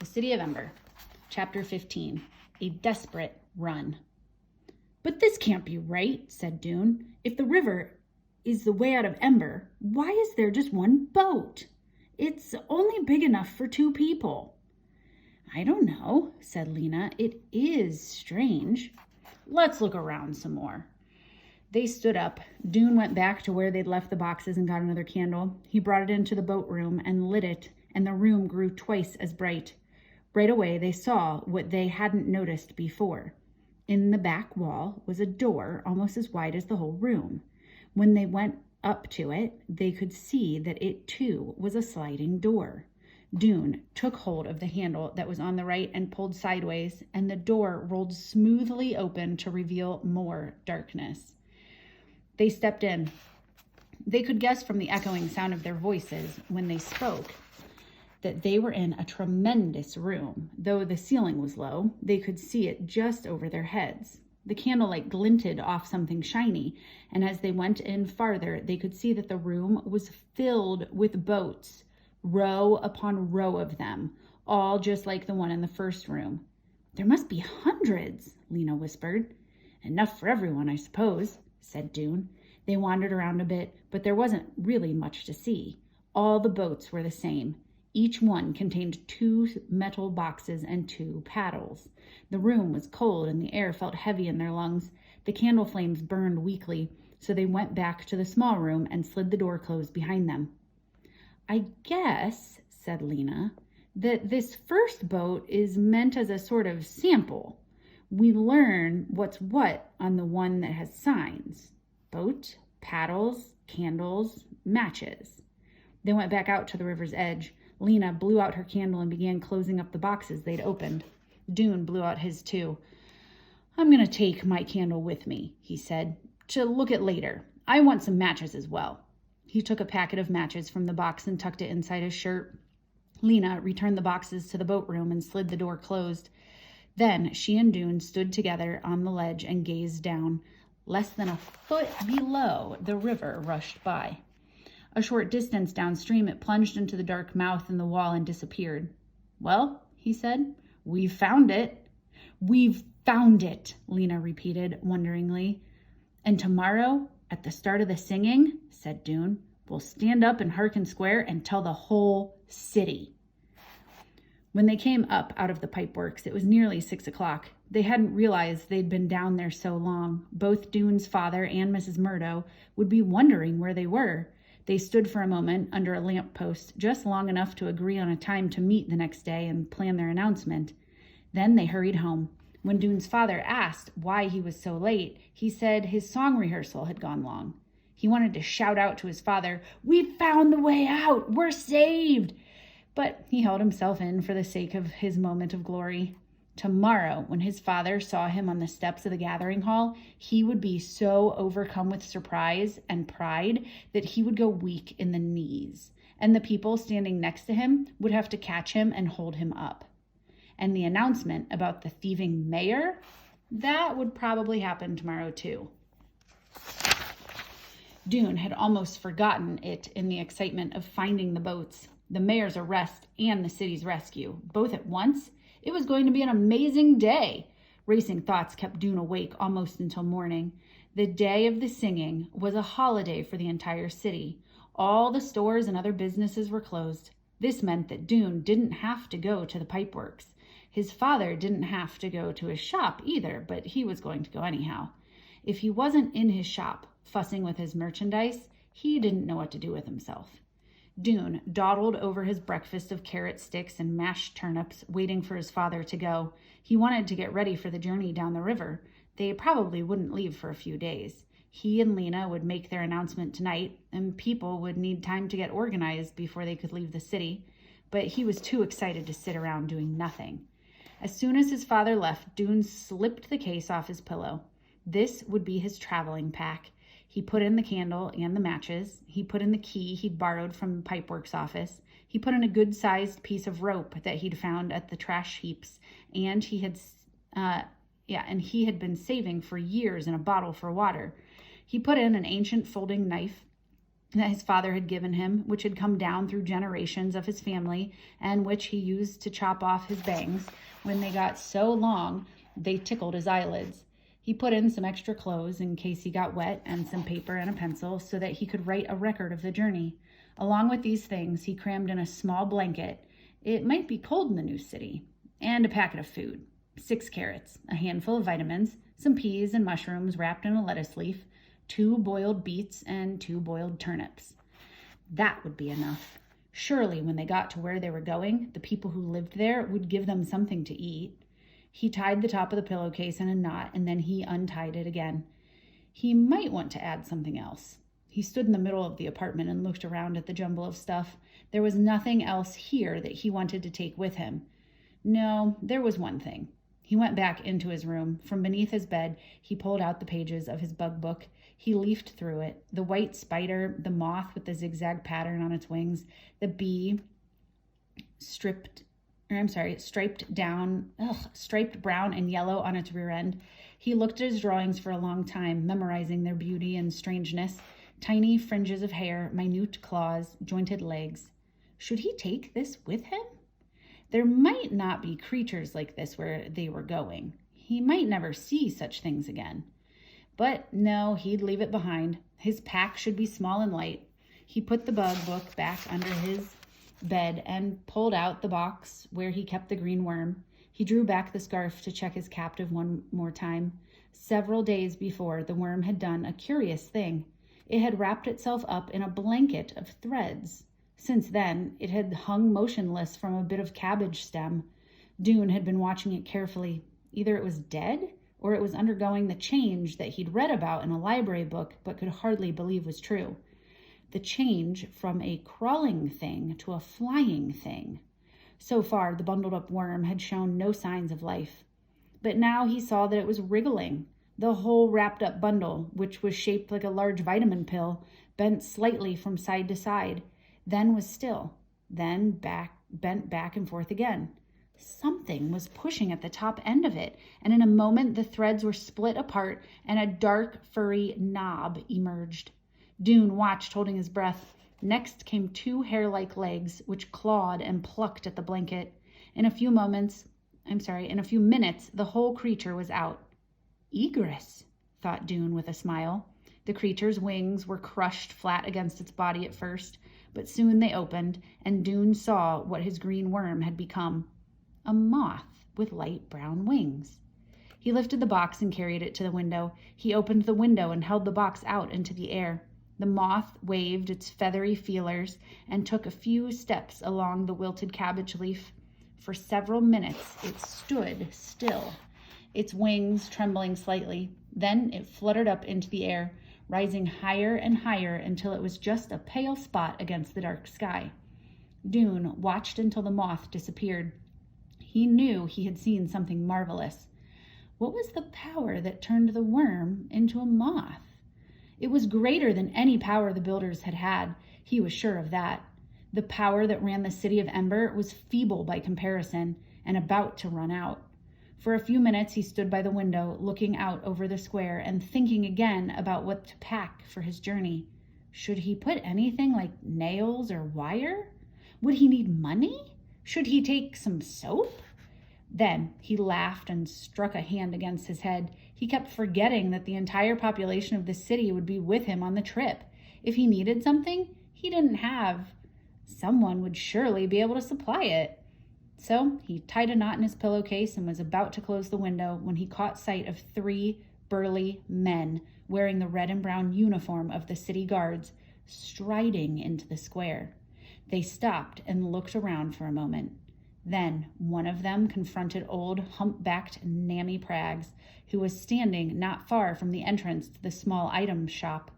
The City of Ember, Chapter 15, A Desperate Run. "But this can't be right," said Dune. "If the river is the way out of Ember, why is there just one boat? It's only big enough for 2 people. "I don't know," said Lina. "It is strange. Let's look around some more." They stood up. Dune went back to where they'd left the boxes and got another candle. He brought it into the boat room and lit it, and the room grew twice as bright. Right away, they saw what they hadn't noticed before. In the back wall was a door almost as wide as the whole room. When they went up to it, they could see that it too was a sliding door. Dune took hold of the handle that was on the right and pulled sideways, and the door rolled smoothly open to reveal more darkness. They stepped in. They could guess from the echoing sound of their voices when they spoke that they were in a tremendous room. Though the ceiling was low, they could see it just over their heads. The candlelight glinted off something shiny, and as they went in farther, they could see that the room was filled with boats, row upon row of them, all just like the one in the first room. "There must be hundreds," Lina whispered. "Enough for everyone, I suppose," said Dune. They wandered around a bit, but there wasn't really much to see. All the boats were the same. Each one contained 2 metal boxes and 2 paddles. The room was cold and the air felt heavy in their lungs. The candle flames burned weakly, so they went back to the small room and slid the door closed behind them. "I guess," said Lina, "that this first boat is meant as a sort of sample. We learn what's what on the one that has signs. Boat, paddles, candles, matches." They went back out to the river's edge. Lina blew out her candle and began closing up the boxes they'd opened. Dune blew out his too. "I'm going to take my candle with me," he said, "to look at later. I want some matches as well." He took a packet of matches from the box and tucked it inside his shirt. Lina returned the boxes to the boat room and slid the door closed. Then she and Dune stood together on the ledge and gazed down. Less than a foot below, the river rushed by. A short distance downstream, it plunged into the dark mouth in the wall and disappeared. "Well," he said, "we've found it." "We've found it," Lina repeated wonderingly. "And tomorrow, at the start of the singing," said Dune, "we'll stand up in Harkin Square and tell the whole city." When they came up out of the pipeworks, it was nearly 6 o'clock. They hadn't realized they'd been down there so long. Both Dune's father and Mrs. Murdo would be wondering where they were. They stood for a moment under a lamppost, just long enough to agree on a time to meet the next day and plan their announcement. Then they hurried home. When Dune's father asked why he was so late, he said his song rehearsal had gone long. He wanted to shout out to his father, "We've found the way out! We're saved!" But he held himself in for the sake of his moment of glory. Tomorrow, when his father saw him on the steps of the gathering hall, he would be so overcome with surprise and pride that he would go weak in the knees, and the people standing next to him would have to catch him and hold him up. And the announcement about the thieving mayor, that would probably happen tomorrow too. Dune had almost forgotten it in the excitement of finding the boats, the mayor's arrest and the city's rescue, both at once. It was going to be an amazing day. Racing thoughts kept Dune awake almost until morning. The day of the singing was a holiday for the entire city. All the stores and other businesses were closed. This meant that Dune didn't have to go to the pipeworks. His father didn't have to go to his shop either, but he was going to go anyhow. If he wasn't in his shop, fussing with his merchandise, he didn't know what to do with himself. Dune dawdled over his breakfast of carrot sticks and mashed turnips, waiting for his father to go. He wanted to get ready for the journey down the river. They probably wouldn't leave for a few days. He and Lina would make their announcement tonight, and people would need time to get organized before they could leave the city. But he was too excited to sit around doing nothing. As soon as his father left, Dune slipped the case off his pillow. This would be his traveling pack. He put in the candle and the matches. He put in the key he'd borrowed from the pipeworks office. He put in a good-sized piece of rope that he'd found at the trash heaps, and he had been saving for years in a bottle for water. He put in an ancient folding knife that his father had given him, which had come down through generations of his family, and which he used to chop off his bangs when they got so long they tickled his eyelids. He put in some extra clothes in case he got wet, and some paper and a pencil so that he could write a record of the journey. Along with these things, he crammed in a small blanket. It might be cold in the new city. And a packet of food. 6 carrots, a handful of vitamins, some peas and mushrooms wrapped in a lettuce leaf, 2 boiled beets, and 2 boiled turnips. That would be enough. Surely when they got to where they were going, the people who lived there would give them something to eat. He tied the top of the pillowcase in a knot, and then he untied it again. He might want to add something else. He stood in the middle of the apartment and looked around at the jumble of stuff. There was nothing else here that he wanted to take with him. No, there was one thing. He went back into his room. From beneath his bed, he pulled out the pages of his bug book. He leafed through it. The white spider, the moth with the zigzag pattern on its wings, the bee striped brown and yellow on its rear end. He looked at his drawings for a long time, memorizing their beauty and strangeness. Tiny fringes of hair, minute claws, jointed legs. Should he take this with him? There might not be creatures like this where they were going. He might never see such things again. But no, he'd leave it behind. His pack should be small and light. He put the bug book back under his bed and pulled out the box where he kept the green worm. He drew back the scarf to check his captive one more time. Several days before, the worm had done a curious thing. It had wrapped itself up in a blanket of threads. Since then, it had hung motionless from a bit of cabbage stem. Dune had been watching it carefully. Either it was dead, or it was undergoing the change that he'd read about in a library book but could hardly believe was true. The change from a crawling thing to a flying thing. So far, the bundled up worm had shown no signs of life. But now he saw that it was wriggling. The whole wrapped up bundle, which was shaped like a large vitamin pill, bent slightly from side to side, then was still, then bent back and forth again. Something was pushing at the top end of it, and in a moment the threads were split apart and a dark, furry knob emerged. Dune watched, holding his breath. Next came 2 hair-like legs, which clawed and plucked at the blanket. In a few minutes, the whole creature was out. Egress, thought Dune with a smile. The creature's wings were crushed flat against its body at first, but soon they opened, and Dune saw what his green worm had become. A moth with light brown wings. He lifted the box and carried it to the window. He opened the window and held the box out into the air. The moth waved its feathery feelers and took a few steps along the wilted cabbage leaf. For several minutes it stood still, its wings trembling slightly. Then it fluttered up into the air, rising higher and higher until it was just a pale spot against the dark sky. Dune watched until the moth disappeared. He knew he had seen something marvelous. What was the power that turned the worm into a moth? It was greater than any power the builders had had. He was sure of that. The power that ran the city of Ember was feeble by comparison and about to run out. For a few minutes he stood by the window, looking out over the square and thinking again about what to pack for his journey. Should he put anything like nails or wire? Would he need money? Should he take some soap? Then he laughed and struck a hand against his head. He kept forgetting that the entire population of the city would be with him on the trip. If he needed something he didn't have, someone would surely be able to supply it. So he tied a knot in his pillowcase and was about to close the window when he caught sight of 3 burly men wearing the red and brown uniform of the city guards, striding into the square. They stopped and looked around for a moment. Then one of them confronted old hump-backed Nammy Praggs, who was standing not far from the entrance to the small item shop.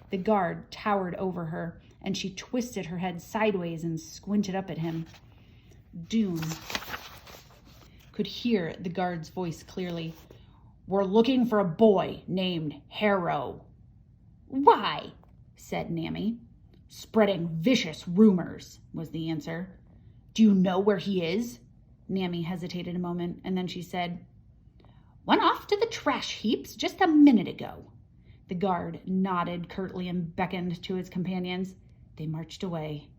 The guard towered over her, and she twisted her head sideways and squinted up at him. Dune could hear the guard's voice clearly. "We're looking for a boy named Harrow." "Why?" said Nammy. "Spreading vicious rumors," was the answer. "Do you know where he is?" Nammy hesitated a moment, and then she said, "Went off to the trash heaps just a minute ago." The guard nodded curtly and beckoned to his companions. They marched away.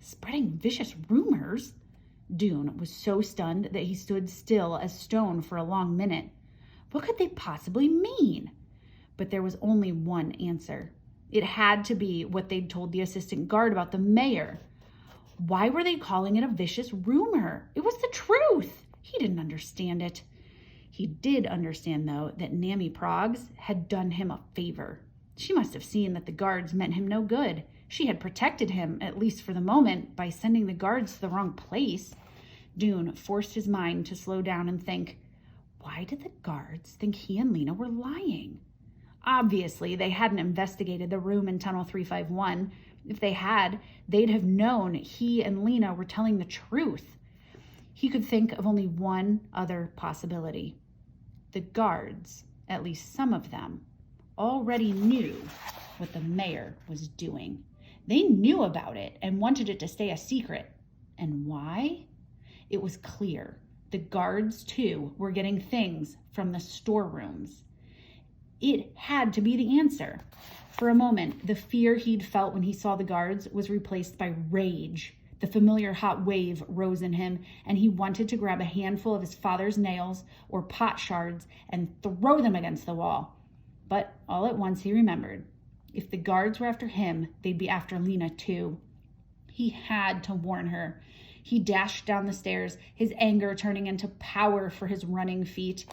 Spreading vicious rumors? Dune was so stunned that he stood still as stone for a long minute. What could they possibly mean? But there was only one answer. It had to be what they'd told the assistant guard about the mayor. Why were they calling it a vicious rumor? It was the truth. He didn't understand it. He did understand, though, that Nammy Proggs had done him a favor. She must have seen that the guards meant him no good. She had protected him, at least for the moment, by sending the guards to the wrong place. Dune forced his mind to slow down and think, why did the guards think he and Lina were lying? Obviously, they hadn't investigated the room in Tunnel 351. If they had, they'd have known he and Lina were telling the truth. He could think of only one other possibility. The guards, at least some of them, already knew what the mayor was doing. They knew about it and wanted it to stay a secret. And why? It was clear. The guards, too, were getting things from the storerooms. It had to be the answer. For a moment, the fear he'd felt when he saw the guards was replaced by rage. The familiar hot wave rose in him, and he wanted to grab a handful of his father's nails or pot shards and throw them against the wall. But all at once he remembered. If the guards were after him, they'd be after Lina too. He had to warn her. He dashed down the stairs, his anger turning into power for his running feet.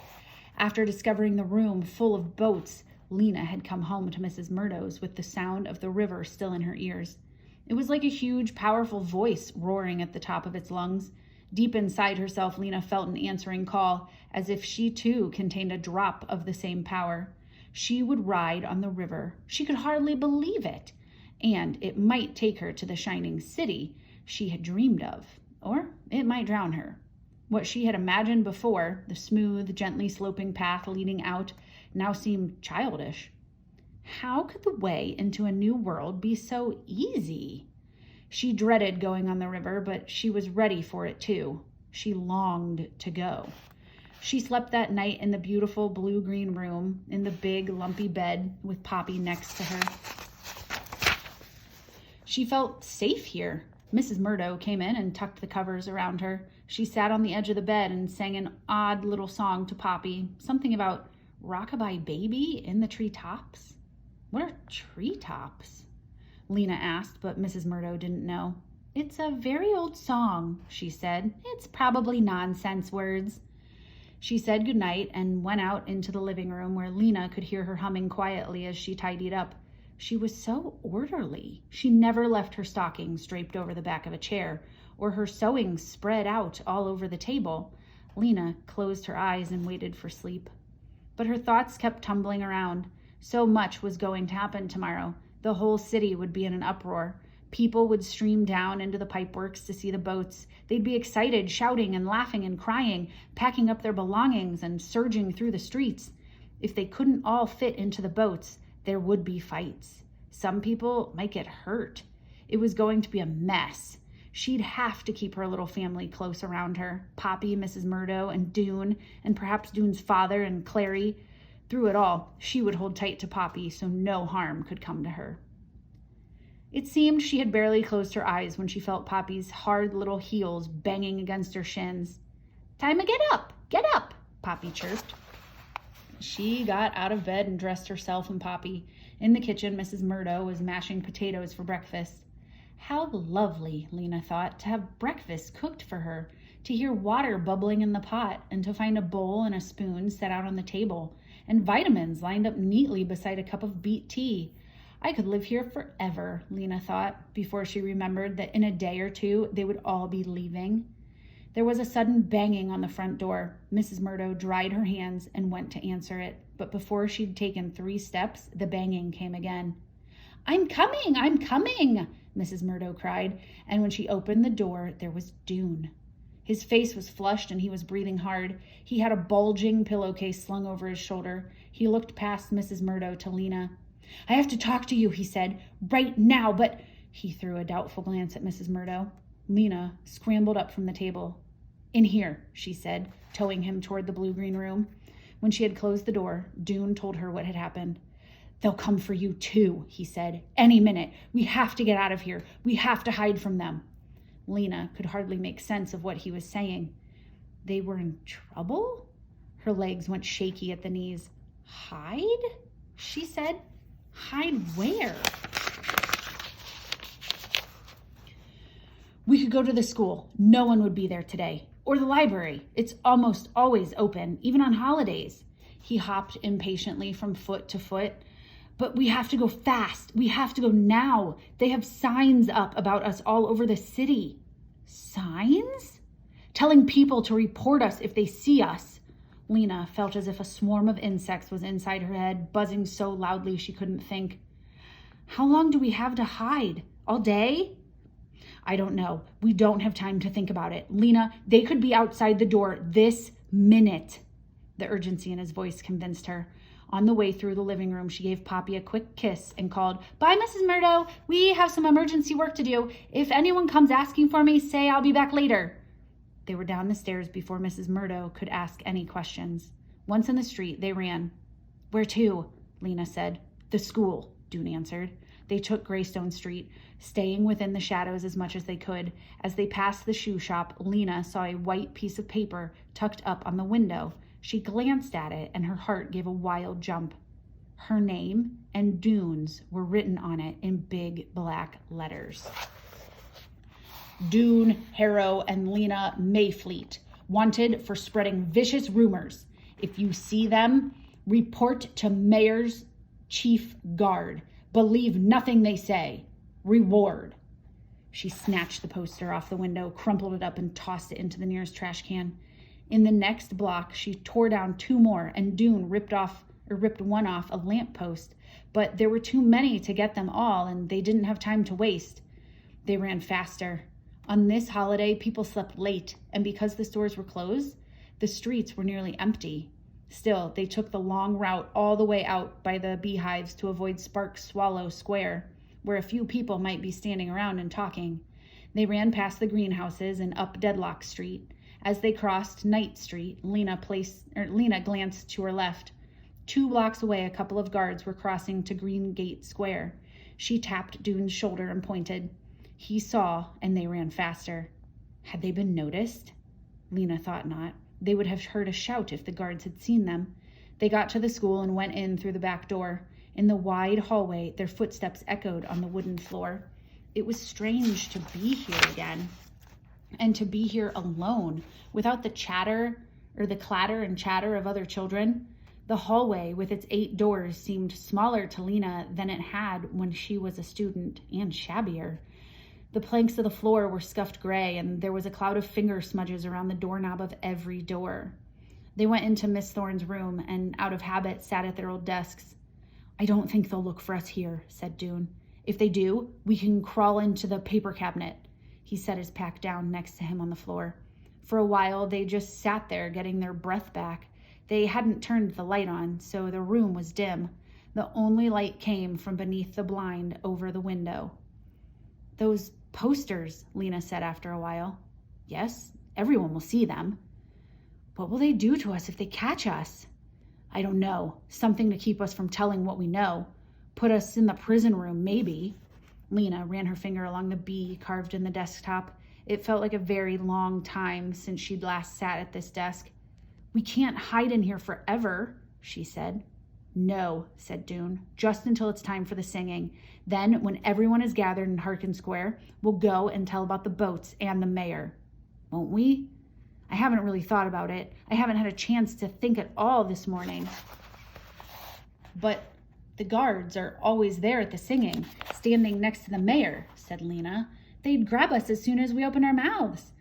After discovering the room full of boats, Lina had come home to Mrs. Murdo's with the sound of the river still in her ears. It was like a huge, powerful voice roaring at the top of its lungs. Deep inside herself, Lina felt an answering call, as if she too contained a drop of the same power. She would ride on the river. She could hardly believe it. And it might take her to the shining city she had dreamed of, or it might drown her. What she had imagined before, the smooth, gently sloping path leading out, now seemed childish. How could the way into a new world be so easy? She dreaded going on the river, but she was ready for it too. She longed to go. She slept that night in the beautiful blue-green room, in the big, lumpy bed with Poppy next to her. She felt safe here. Mrs. Murdo came in and tucked the covers around her. She sat on the edge of the bed and sang an odd little song to Poppy, something about rockabye baby in the treetops. What are treetops? Lina asked, but Mrs. Murdo didn't know. It's a very old song, she said. It's probably nonsense words. She said goodnight and went out into the living room where Lina could hear her humming quietly as she tidied up. She was so orderly. She never left her stockings draped over the back of a chair or her sewing spread out all over the table. Lina closed her eyes and waited for sleep. But her thoughts kept tumbling around. So much was going to happen tomorrow. The whole city would be in an uproar. People would stream down into the pipeworks to see the boats. They'd be excited, shouting and laughing and crying, packing up their belongings and surging through the streets. If they couldn't all fit into the boats, there would be fights. Some people might get hurt. It was going to be a mess. She'd have to keep her little family close around her. Poppy, Mrs. Murdo, and Dune, and perhaps Dune's father and Clary. Through it all, she would hold tight to Poppy so no harm could come to her. It seemed she had barely closed her eyes when she felt Poppy's hard little heels banging against her shins. "Time to get up," Poppy chirped. She got out of bed and dressed herself and Poppy. In the kitchen, Mrs. Murdo was mashing potatoes for breakfast. How lovely, Lina thought, to have breakfast cooked for her, to hear water bubbling in the pot, and to find a bowl and a spoon set out on the table, and vitamins lined up neatly beside a cup of beet tea. I could live here forever, Lina thought, before she remembered that in a day or two they would all be leaving. There was a sudden banging on the front door. Mrs. Murdo dried her hands and went to answer it, but before she'd taken 3 steps, the banging came again. I'm coming, Mrs. Murdo cried, and when she opened the door, there was Dune. His face was flushed and he was breathing hard. He had a bulging pillowcase slung over his shoulder. He looked past Mrs. Murdo to Lina. I have to talk to you, he said, right now, but... He threw a doubtful glance at Mrs. Murdo. Lina scrambled up from the table. In here, she said, towing him toward the blue-green room. When she had closed the door, Dune told her what had happened. They'll come for you too, he said. Any minute. We have to get out of here. We have to hide from them. Lina could hardly make sense of what he was saying. They were in trouble? Her legs went shaky at the knees. Hide? She said. Hide where? We could go to the school. No one would be there today. Or the library. It's almost always open, even on holidays. He hopped impatiently from foot to foot. But we have to go fast. We have to go now. They have signs up about us all over the city. Signs? Telling people to report us if they see us. Lina felt as if a swarm of insects was inside her head, buzzing so loudly she couldn't think. How long do we have to hide? All day? I don't know. We don't have time to think about it. Lina, they could be outside the door this minute. The urgency in his voice convinced her. On the way through the living room, she gave Poppy a quick kiss and called, Bye, Mrs. Murdo. We have some emergency work to do. If anyone comes asking for me, say I'll be back later. They were down the stairs before Mrs. Murdo could ask any questions. Once in the street, they ran. Where to? Lina said. The school, Dune answered. They took Greystone Street, staying within the shadows as much as they could. As they passed the shoe shop, Lina saw a white piece of paper tucked up on the window. She glanced at it, and her heart gave a wild jump. Her name and Dune's were written on it in big black letters. Dune, Harrow, and Lina Mayfleet, wanted for spreading vicious rumors. If you see them, report to Mayor's Chief Guard. Believe nothing they say. Reward. She snatched the poster off the window, crumpled it up, and tossed it into the nearest trash can. In the next block, she tore down 2 more, and Dune ripped one off a lamppost. But there were too many to get them all, and they didn't have time to waste. They ran faster. On this holiday, people slept late, and because the stores were closed, the streets were nearly empty. Still, they took the long route all the way out by the beehives to avoid Spark Swallow Square, where a few people might be standing around and talking. They ran past the greenhouses and up Deadlock Street. As they crossed Knight Street, Lina glanced to her left. 2 blocks away, a couple of guards were crossing to Green Gate Square. She tapped Dune's shoulder and pointed. He saw, and they ran faster. Had they been noticed? Lina thought not. They would have heard a shout if the guards had seen them. They got to the school and went in through the back door. In the wide hallway, their footsteps echoed on the wooden floor. It was strange to be here again, and to be here alone, without the clatter and chatter of other children. The hallway with its 8 doors seemed smaller to Lina than it had when she was a student, and shabbier. The planks of the floor were scuffed gray, and there was a cloud of finger smudges around the doorknob of every door. They went into Miss Thorne's room and, out of habit, sat at their old desks. I don't think they'll look for us here, said Dune. If they do, we can crawl into the paper cabinet. He set his pack down next to him on the floor. For a while, they just sat there, getting their breath back. They hadn't turned the light on, so the room was dim. The only light came from beneath the blind over the window. Those posters, Lina said after a while. Yes, everyone will see them. What will they do to us if they catch us? I don't know. Something to keep us from telling what we know. Put us in the prison room, maybe. Lina ran her finger along the B carved in the desktop. It felt like a very long time since she'd last sat at this desk. We can't hide in here forever, she said. No, said Dune, just until it's time for the singing. Then, when everyone is gathered in Harkin Square, we'll go and tell about the boats and the mayor. Won't we? I haven't really thought about it. I haven't had a chance to think at all this morning. But the guards are always there at the singing, standing next to the mayor, said Lina. They'd grab us as soon as we open our mouths.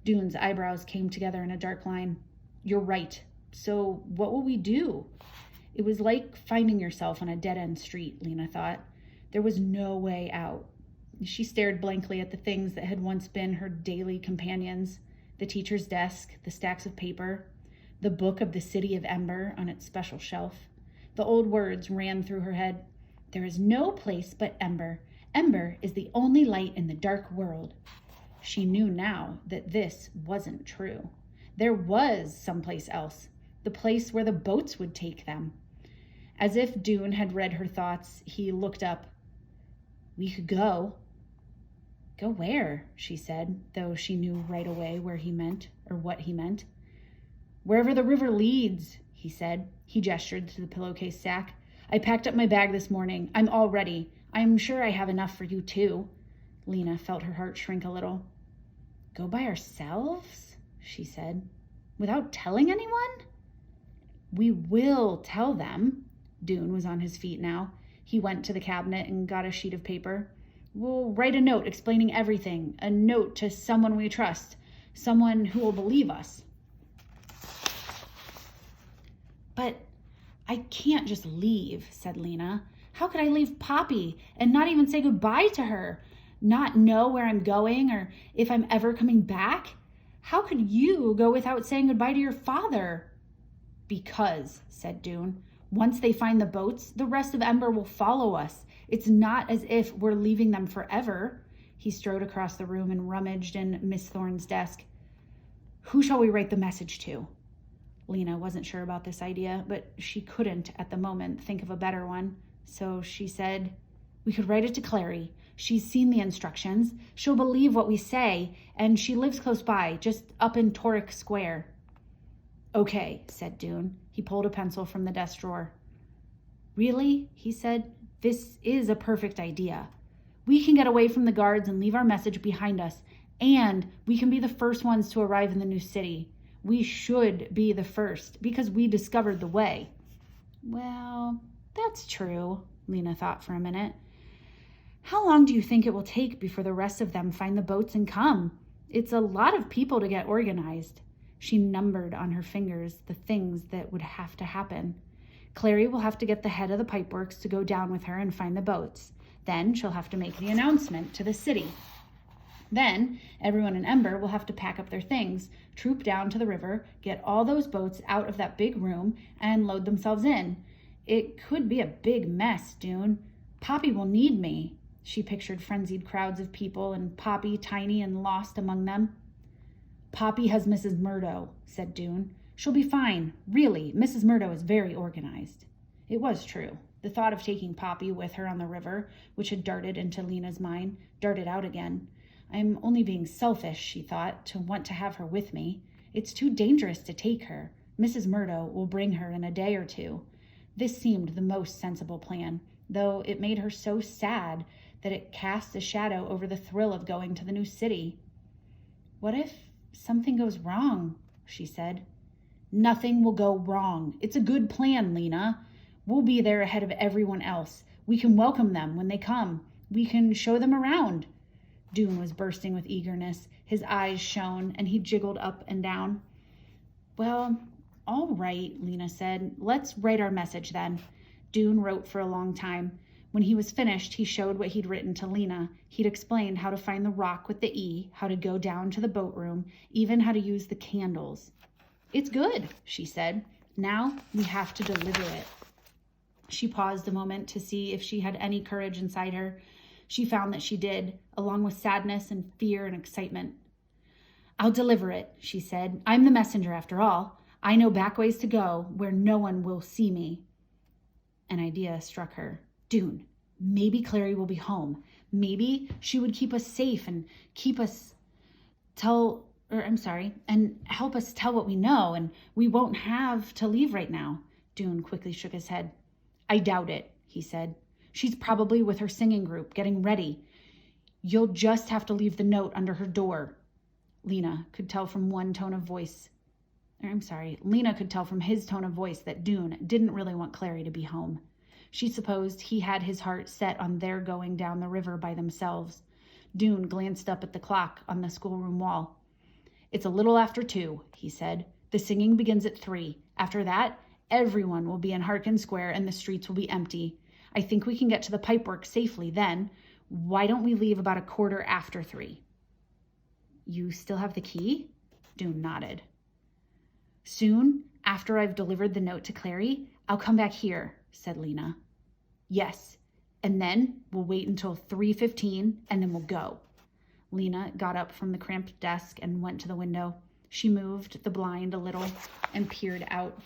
Dune's eyebrows came together in a dark line. You're right. So what will we do? It was like finding yourself on a dead-end street, Lina thought. There was no way out. She stared blankly at the things that had once been her daily companions. The teacher's desk, the stacks of paper, the book of the city of Ember on its special shelf. The old words ran through her head. There is no place but Ember. Ember is the only light in the dark world. She knew now that this wasn't true. There was someplace else, the place where the boats would take them. As if Dune had read her thoughts, he looked up. We could go. Go where? She said, though she knew right away where he meant, or what he meant. Wherever the river leads, he said. He gestured to the pillowcase sack. I packed up my bag this morning. I'm all ready. I'm sure I have enough for you too. Lina felt her heart shrink a little. Go by ourselves? She said. Without telling anyone? We will tell them. Dune was on his feet now. He went to the cabinet and got a sheet of paper. We'll write a note explaining everything, a note to someone we trust, someone who will believe us. But I can't just leave, said Lina. How could I leave Poppy and not even say goodbye to her? Not know where I'm going or if I'm ever coming back? How could you go without saying goodbye to your father? Because, said Dune, once they find the boats, the rest of Ember will follow us. It's not as if we're leaving them forever. He strode across the room and rummaged in Miss Thorne's desk. Who shall we write the message to? Lina wasn't sure about this idea, but she couldn't at the moment think of a better one. So she said, we could write it to Clary. She's seen the instructions. She'll believe what we say, and she lives close by, just up in Toric Square. Okay, said Dune. He pulled a pencil from the desk drawer. Really? He said. This is a perfect idea. We can get away from the guards and leave our message behind us, and we can be the first ones to arrive in the new city. We should be the first, because we discovered the way. Well, that's true, Lina thought for a minute. How long do you think it will take before the rest of them find the boats and come? It's a lot of people to get organized. She numbered on her fingers the things that would have to happen. Clary will have to get the head of the pipeworks to go down with her and find the boats. Then she'll have to make the announcement to the city. Then everyone in Ember will have to pack up their things, troop down to the river, get all those boats out of that big room, and load themselves in. It could be a big mess, Dune. Poppy will need me. She pictured frenzied crowds of people and Poppy tiny and lost among them. Poppy has Mrs. Murdo, said Dune. She'll be fine. Really, Mrs. Murdo is very organized. It was true. The thought of taking Poppy with her on the river, which had darted into Lina's mind, darted out again. I'm only being selfish, she thought, to want to have her with me. It's too dangerous to take her. Mrs. Murdo will bring her in a day or two. This seemed the most sensible plan, though it made her so sad that it cast a shadow over the thrill of going to the new city. What if something goes wrong? She said. Nothing will go wrong. It's a good plan, Lina. We'll be there ahead of everyone else. We can welcome them when they come. We can show them around. Dune was bursting with eagerness. His eyes shone, and he jiggled up and down. Well, all right, Lina said. Let's write our message then. Dune wrote for a long time. When he was finished, he showed what he'd written to Lina. He'd explained how to find the rock with the E, how to go down to the boat room, even how to use the candles. It's good, she said. Now we have to deliver it. She paused a moment to see if she had any courage inside her. She found that she did, along with sadness and fear and excitement. I'll deliver it, she said. I'm the messenger after all. I know back ways to go where no one will see me. An idea struck her. Dune, maybe Clary will be home. Maybe she would keep us safe and and help us tell what we know, and we won't have to leave right now. Dune quickly shook his head. I doubt it, he said. She's probably with her singing group, getting ready. You'll just have to leave the note under her door. Lina could tell from his tone of voice that Dune didn't really want Clary to be home. She supposed he had his heart set on their going down the river by themselves. Dune glanced up at the clock on the schoolroom wall. It's a little after 2, he said. The singing begins at 3. After that, everyone will be in Harkin Square and the streets will be empty. I think we can get to the pipework safely then. Why don't we leave about 3:15? You still have the key? Dune nodded. Soon, after I've delivered the note to Clary, I'll come back here, said Lina. Yes, and then we'll wait until 3:15 and then we'll go. Lina got up from the cramped desk and went to the window. She moved the blind a little and peered out.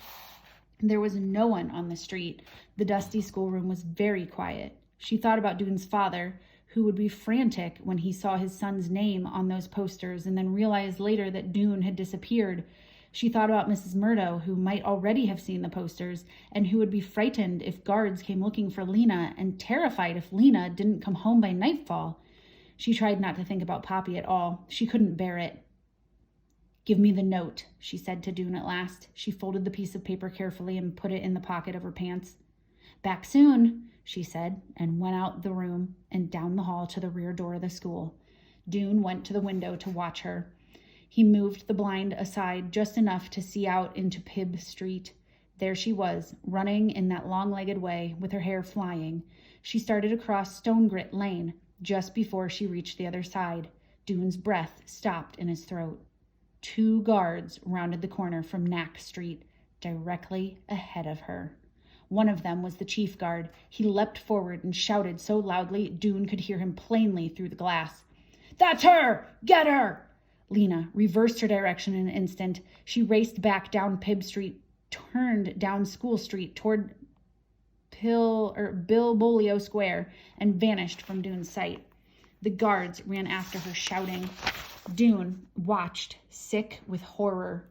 There was no one on the street. The dusty schoolroom was very quiet. She thought about Doon's father, who would be frantic when he saw his son's name on those posters and then realized later that Doon had disappeared. She thought about Mrs. Murdo, who might already have seen the posters and who would be frightened if guards came looking for Lina and terrified if Lina didn't come home by nightfall. She tried not to think about Poppy at all. She couldn't bear it. "Give me the note," she said to Doon at last. She folded the piece of paper carefully and put it in the pocket of her pants. "Back soon," she said, and went out the room and down the hall to the rear door of the school. Doon went to the window to watch her. He moved the blind aside just enough to see out into Pibb Street. There she was, running in that long-legged way, with her hair flying. She started across Stonegrit Lane just before she reached the other side. Doon's breath stopped in his throat. 2 guards rounded the corner from Knack Street, directly ahead of her. One of them was the chief guard. He leapt forward and shouted so loudly Doon could hear him plainly through the glass. "That's her! Get her!" Lina reversed her direction in an instant. She raced back down Pibb Street, turned down School Street toward Bilbolio Square, and vanished from Doon's sight. The guards ran after her, shouting. Doon watched, sick with horror.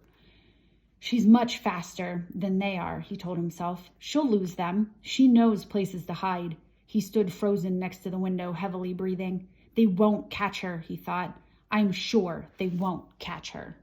"She's much faster than they are," he told himself. "She'll lose them. She knows places to hide." He stood frozen next to the window, heavily breathing. "They won't catch her," he thought. "I'm sure they won't catch her."